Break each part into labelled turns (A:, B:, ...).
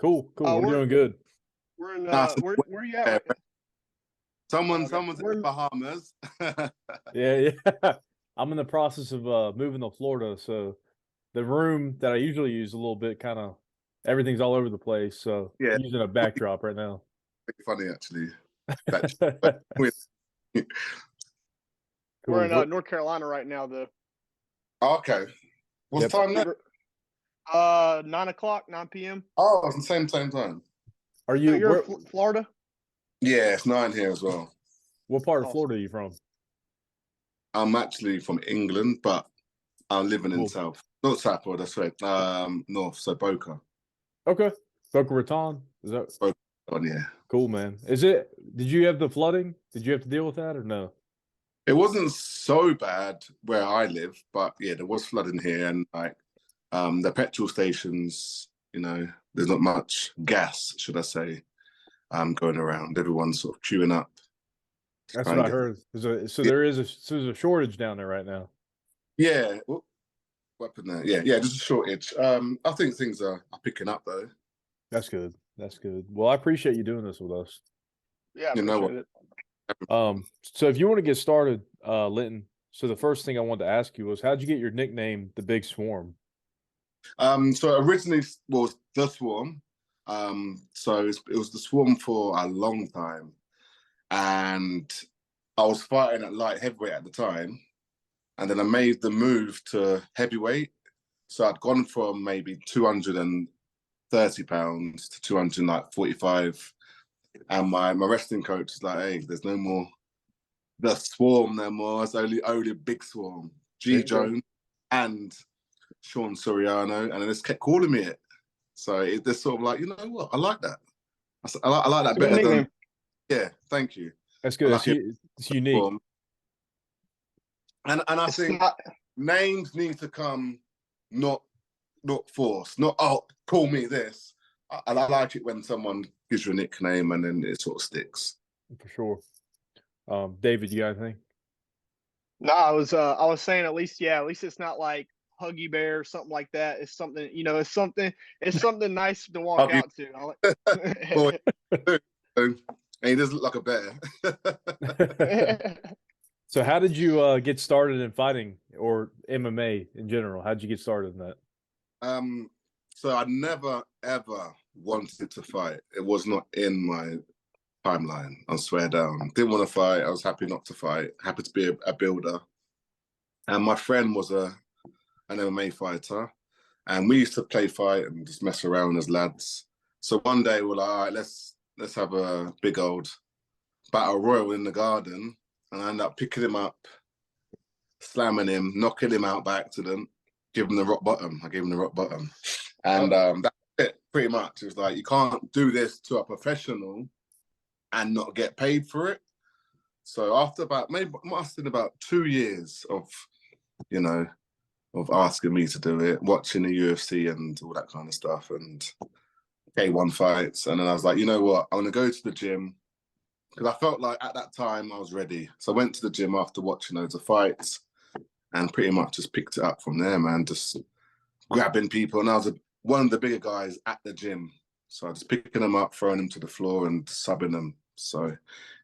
A: Cool. We're doing good.
B: We're in.
C: Nah, so
B: Where are you at?
C: someone's
B: Okay.
C: in the Bahamas.
A: Yeah. I'm in the process of moving to Florida, so the room that I usually use a little bit kind of everything's all over the place. So
C: Yeah.
A: I'm using a backdrop right now.
C: Funny actually.
B: We're in North Carolina right now, though.
C: Okay. What's time now?
B: 9 o'clock, 9 p.m.
C: Oh, it's the same time.
A: Are you?
B: So you're in Florida?
C: Yeah, it's 9 here as well.
A: What part of Florida are you from?
C: I'm actually from England, but I'm living in not South Florida, that's right. North, so Boca.
A: Okay. Boca Raton. Is that
C: Boca Raton, yeah.
A: Cool, man. Did you have the flooding? Did you have to deal with that or no?
C: It wasn't so bad where I live, but yeah, there was flooding here, and like the petrol stations, there's not much gas, should I say, going around. Everyone's sort of queuing up.
A: That's what I heard. There's a shortage down there right now.
C: Yeah. What happened there? Yeah, just a shortage. I think things are picking up though.
A: That's good. Well, I appreciate you doing this with us.
B: Yeah, I appreciate it.
A: So if you want to get started, Linton, so the first thing I wanted to ask you was, how'd you get your nickname, the Big Swarm?
C: So originally was the Swarm. So it was the Swarm for a long time, and I was fighting at light heavyweight at the time, and then I made the move to heavyweight. So I'd gone from maybe 230 pounds to 245. And my wrestling coach is like, hey, there's no more the Swarm no more. It's only Big Swarm. G. Jones and Sean Soriano, and they just kept calling me it. So they're sort of like, you know what? I like that. I like that better than. Yeah, thank you.
A: That's good. It's unique.
C: And I think names need to come not forced, not call me this. I like it when someone gives you a nickname and then it sort of sticks.
A: For sure. David, you got anything?
B: No, I was saying at least it's not like Huggy Bear or something like that. It's something, it's something nice to walk out to.
C: And he does look like a bear.
A: So how did you get started in fighting or MMA in general? How'd you get started in that?
C: So I never, ever wanted to fight. It was not in my timeline, I swear down. Didn't want to fight. I was happy not to fight. Happy to be a builder. And my friend was an MMA fighter. And we used to play fight and just mess around as lads. So one day we're like, all right, let's have a big old battle royal in the garden. And I ended up picking him up, slamming him, knocking him out by accident, giving him the rock bottom. I gave him the rock bottom. And that's it, pretty much. It was like, you can't do this to a professional and not get paid for it. So after must have been about 2 years of asking me to do it, watching the UFC and all that kind of stuff and K1 fights. And then I was like, you know what? I'm going to go to the gym because I felt like at that time I was ready. So I went to the gym after watching loads of fights and pretty much just picked it up from there, man. Just grabbing people. And I was one of the bigger guys at the gym. So I was picking them up, throwing them to the floor and subbing them. So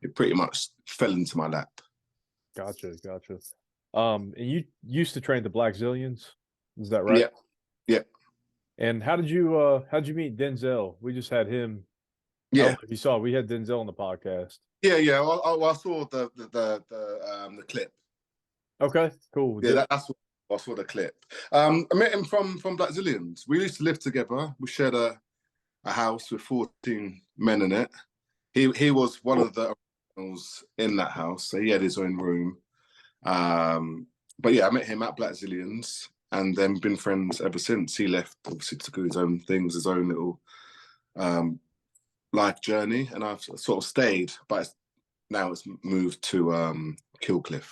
C: it pretty much fell into my lap.
A: Gotcha. And you used to train the Blackzilians, is that right?
C: Yeah.
A: And how'd you meet Denzel? We just had him.
C: Yeah.
A: I don't know if you saw, we had Denzel on the podcast.
C: Yeah. I saw the clip.
A: Okay, cool.
C: Yeah, that's what I saw the clip. I met him from Blackzilians. We used to live together. We shared a house with 14 men in it. He was one of the originals in that house, so he had his own room. But yeah, I met him at Blackzilians and then been friends ever since. He left, obviously, to do his own things, his own little life journey, and I've sort of stayed, but now it's moved to Killcliff.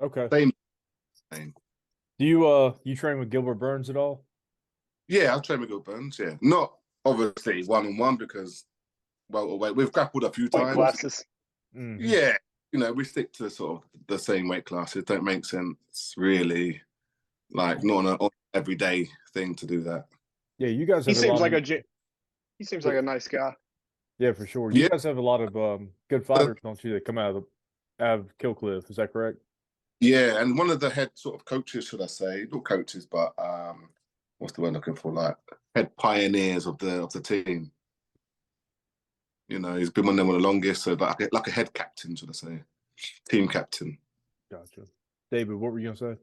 A: Okay.
C: Same.
A: Do you train with Gilbert Burns at all?
C: Yeah, I train with Gilbert Burns, yeah. Not obviously one-on-one because, we've grappled a few times.
B: Classes.
A: Mm-hmm.
C: Yeah, we stick to sort of the same weight classes. Don't make sense, really. Like, not an everyday thing to do that.
A: Yeah, you guys
B: He
A: have a
B: seems
A: lot
B: like
A: of
B: he seems like a nice guy.
A: yeah, for sure. You
C: Yeah,
A: guys have a lot of good fighters, don't you, that come out of Killcliff, is that correct?
C: yeah, and one of the head sort of coaches, should I say, not coaches, but what's the word I'm looking for? Like head pioneers of the team. You know, he's been one of them for the longest, so like a head captain, should I say, team captain.
A: Gotcha. David, what were you gonna say?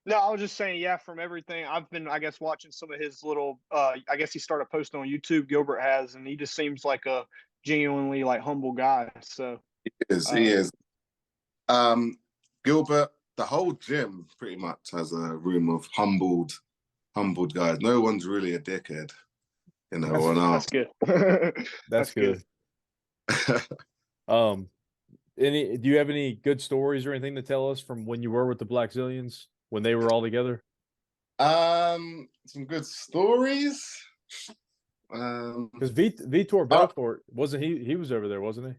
B: No, I was just saying, yeah, from everything I've been, I guess, watching some of his little, I guess he started posting on YouTube, Gilbert has, and he just seems like a genuinely like humble guy. So,
C: He is. Gilbert, the whole gym pretty much has a room of humbled guys. No one's really a dickhead, you know.
B: that's good.
A: That's good. Um, do you have any good stories or anything to tell us from when you were with the Blackzilians when they were all together?
C: Some good stories.
A: Because Vitor Belfort wasn't he was over there, wasn't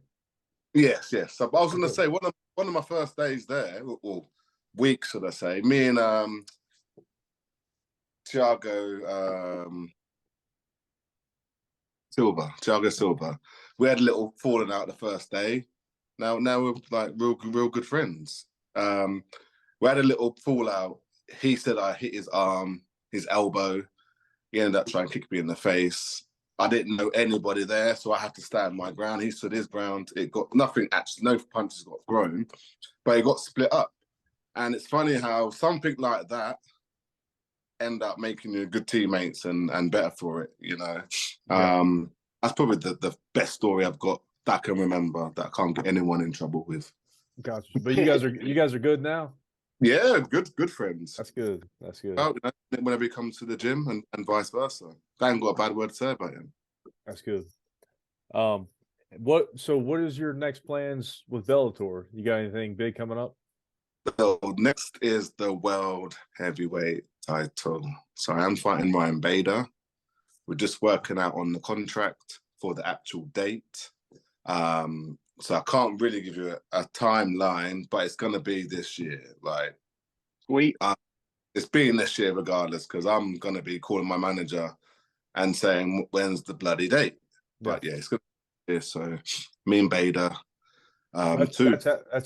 A: he?
C: Yes. So I was going to say one of my first days there, or weeks, should I say? Me and Thiago Silva, we had a little falling out the first day. Now we're like real good friends. We had a little fallout. He said I hit his arm, his elbow. He ended up trying to kick me in the face. I didn't know anybody there, so I had to stand my ground. He stood his ground. It got nothing, actually, no punches got thrown, but it got split up. And it's funny how something like that end up making you good teammates and better for it, you know. Yeah. That's probably the best story I've got that I can remember that I can't get anyone in trouble with.
A: Gotcha. But you guys are good now?
C: Yeah, good friends.
A: That's good. That's good.
C: Well, you know, whenever he comes to the gym and vice versa. I ain't got a bad word to say about him.
A: That's good. What is your next plans with Bellator? You got anything big coming up?
C: So next is the world heavyweight title. So I am fighting Ryanbader. We're just working out on the contract for the actual date. So I can't really give you a timeline, but it's gonna be this year. Like,
B: sweet.
C: It's being this year regardless, because I'm gonna be calling my manager and saying when's the bloody date. But yeah, it's gonna be this. So me and Bader.
A: That's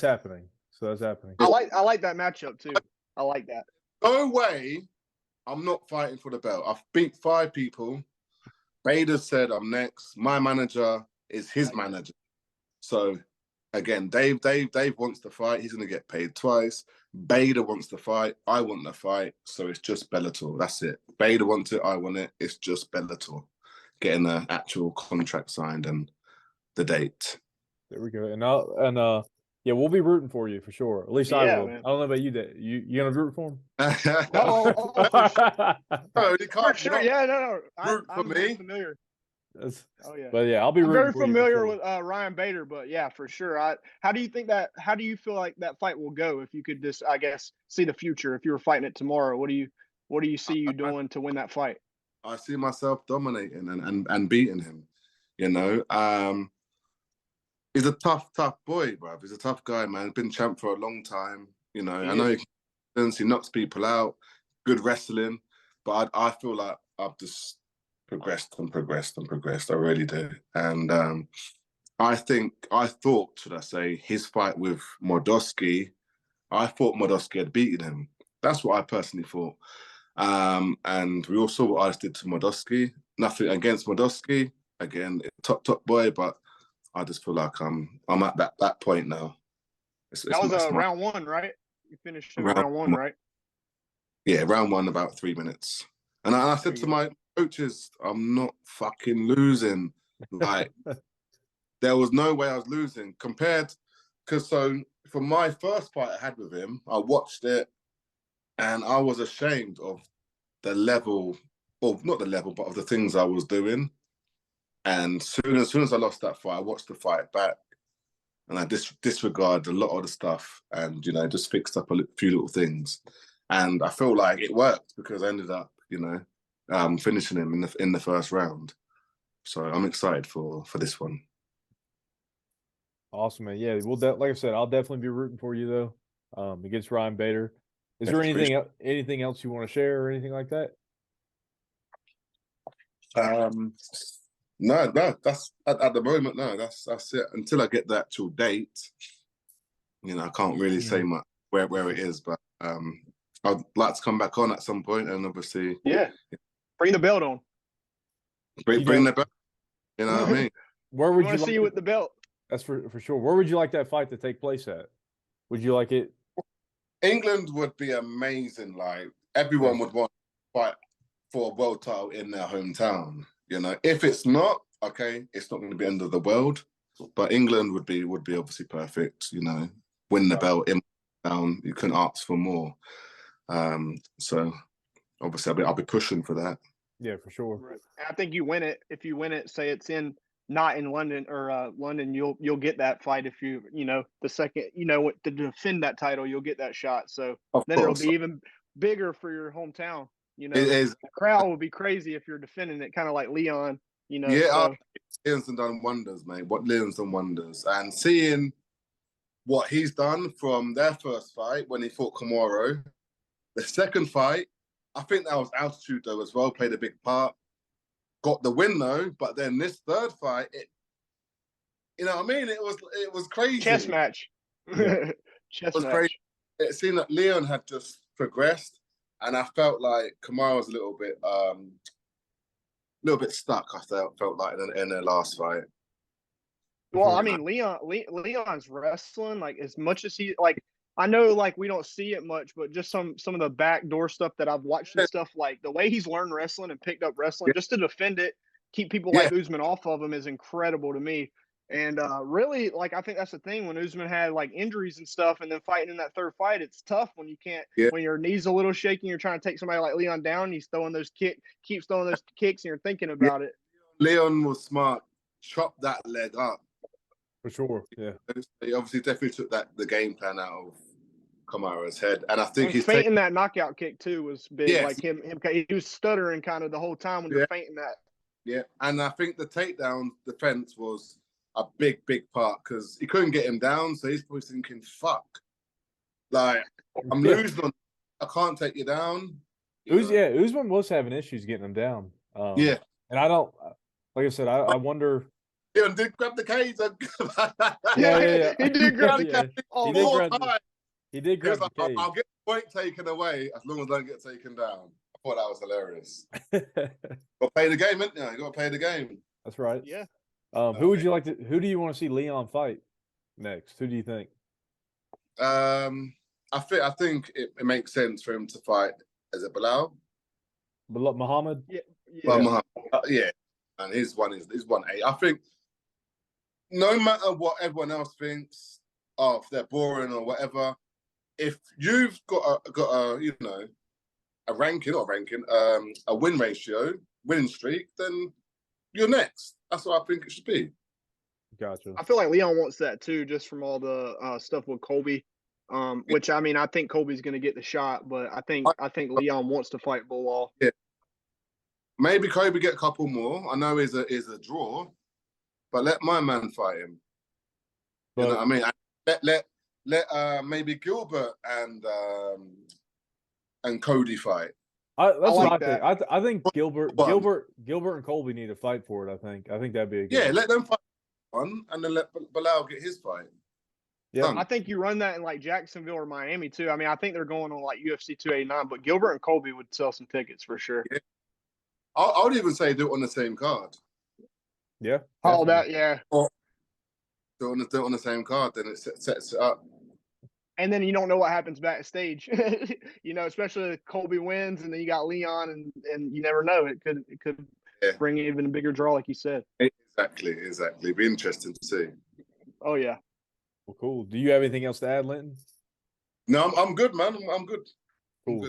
A: happening. So that's happening.
B: I like that matchup too. I like that.
C: No way. I'm not fighting for the belt. I've beat 5 people. Bader said I'm next. My manager is his manager. So again, Dave wants to fight. He's going to get paid twice. Bader wants to fight. I want to fight. So it's just Bellator. That's it. Bader wants it. I want it. It's just Bellator. Getting the actual contract signed and the date.
A: There we go. Yeah, we'll be rooting for you for sure. At least I will. Man. I don't know about you. You gonna root for him?
B: No,
C: for
B: sure. Yeah, no.
C: Root for me.
B: Familiar.
A: Yeah. But yeah, I'll be rooting.
B: I'm very familiar with Ryanbader, but yeah, for sure. How do you feel like that fight will go? If you could just, I guess, see the future. If you were fighting it tomorrow, what do you see you doing to win that fight?
C: I see myself dominating and beating him. You know, he's a tough boy, bro. He's a tough guy, man. Been champ for a long time. You know, I know he knocks people out. Good wrestling, but I feel like I've just progressed. I really do. And I thought, should I say, his fight with Mordowski, I thought Mordowski had beaten him. That's what I personally thought. And we all saw what I just did to Mordowski. Nothing against Mordowski. Again, top boy, but I just feel like I'm at that point now.
B: That was round 1, right? You finished in round 1, right?
C: Yeah, round 1, about 3 minutes. And I said to my coaches, I'm not fucking losing. Like, there was no way I was losing because for my first fight I had with him, I watched it and I was ashamed of the level, or not the level, but of the things I was doing. And as soon as I lost that fight, I watched the fight back and I disregarded a lot of the stuff and, you know, just fixed up a few little things. And I feel like it worked because I ended up, you know, finishing him in the first round. So I'm excited for this one.
A: Awesome, man. Yeah, like I said, I'll definitely be rooting for you though. Against Ryanbader. Is there anything else you want to share or anything like that?
C: No, that's at the moment. No, that's it. Until I get the actual date, I can't really say much where it is. But I'd like to come back on at some point, and obviously,
B: bring the belt on.
C: Bring the belt. You know what I mean?
A: Where would you
B: want to see you with the belt?
A: That's for sure. Where would you like that fight to take place at? Would you like it?
C: England would be amazing. Like everyone would want to fight for a world title in their hometown. If it's not, okay, it's not going to be the end of the world. But England would be obviously perfect. Win the belt in town. You couldn't ask for more. So obviously I'll be pushing for that.
A: Yeah, for sure.
B: Right. I think you win it. If you win it, say it's not in London or London, you'll get that fight. If the second to defend that title, you'll get that shot. So then it'll be even bigger for your hometown.
C: It is.
B: The crowd will be crazy if you're defending it, kind of like Leon.
C: Yeah, Leon's done wonders, mate. Leon's done wonders, and seeing what he's done from their first fight when he fought Kamaru, the second fight, I think that was altitude though as well, played a big part. Got the win though, but then this third fight, you know what I mean? It was crazy.
B: Chess match.
C: Chess match. Crazy. It seemed that Leon had just progressed, and I felt like Kamaru was a little bit stuck. I felt like in their last fight.
B: Well, I mean, Leon's wrestling like as much as he like. I know, like, we don't see it much, but just some of the backdoor stuff that I've watched and stuff, like the way he's learned wrestling and picked up wrestling just to defend it, keep people like Usman off of him is incredible to me. And really, like, I think that's the thing when Usman had like injuries and stuff, and then fighting in that third fight, it's tough when you can't, when your knee's a little shaky, you're trying to take somebody like Leon down, he's throwing those keeps throwing those kicks, and you're thinking about it.
C: Leon was smart, chop that leg up.
A: For sure, yeah.
C: He obviously definitely took the game plan out of Kamaru's head, and I think
B: he's fainting that knockout kick too was big. Yes. Like him, he was stuttering kind of the whole time when they're fainting that.
C: Yeah, and I think the takedown defense was a big part because he couldn't get him down, so he's probably thinking, "Fuck, like I'm losing. I can't take you down."
A: Usman was having issues getting him down. And I don't, like I said, I wonder.
C: Leon did grab the cage.
A: Yeah.
B: He did grab the cage.
A: He did grab the cage.
C: I'll get the point taken away as long as I don't get taken down. I thought that was hilarious. Got to play the game, ain't you? You got to play the game.
A: That's right.
B: Yeah.
A: Who do you want to see Leon fight next? Who do you think?
C: I think it makes sense for him to fight. Is it Bilal?
A: Muhammad?
B: Yeah.
C: Muhammad. And his 1-8. I think no matter what everyone else thinks, if they're boring or whatever, if you've got a win ratio, winning streak, then you're next. That's what I think it should be.
A: Gotcha.
B: I feel like Leon wants that too, just from all the stuff with Colby. Which I mean, I think Colby's going to get the shot, but I think Leon wants to fight Bilal.
C: Yeah. Maybe Kobe get a couple more. I know is a draw, but let my man fight him. You know what I mean? Let maybe Gilbert and Cody fight.
A: That's what I think. I think Gilbert and Colby need to fight for it. I think that'd be a good.
C: Yeah, let them fight one, and then let Bilal get his fight.
B: Yeah, I think you run that in like Jacksonville or Miami too. I mean, I think they're going on like UFC 289, but Gilbert and Colby would sell some tickets for sure.
C: Yeah. I would even say do it on the same card.
A: Yeah.
B: Oh, that
C: Or do it on the same card, then it sets it up.
B: And then you don't know what happens backstage, especially if Colby wins, and then you got Leon, and you never know. It could bring even a bigger draw, like you said.
C: Exactly. Be interesting to see.
B: Oh yeah.
A: Well, cool. Do you have anything else to add, Linton?
C: No, I'm good, man. I'm good.
A: Cool.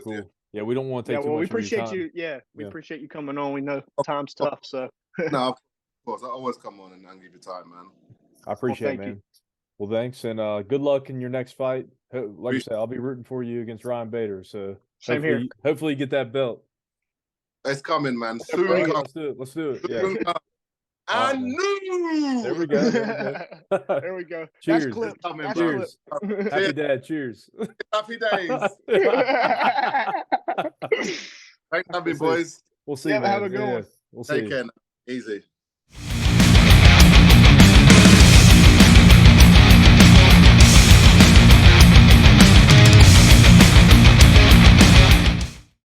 A: Yeah, we don't want to take too much.
B: We appreciate
A: of your time.
B: you. Yeah, we appreciate you coming on. We know time's tough, so.
C: No, of course. I always come on and give you time, man.
A: I appreciate it, man.
B: You.
A: Well, thanks, and good luck in your next fight. Like I said, I'll be rooting for you against Ryan Bader. So
B: same here.
A: Hopefully, you get that belt.
C: It's coming, man.
A: Soon. Let's do it. Yeah.
C: I knew.
A: There we go.
B: There we go.
A: Cheers.
B: That's clip. That's
A: Cheers.
B: clip.
A: Happy dad. Cheers.
C: Happy days. Thanks, happy boys.
A: We'll see.
B: Yeah, have a good one.
A: We'll see.
C: Take care. Easy.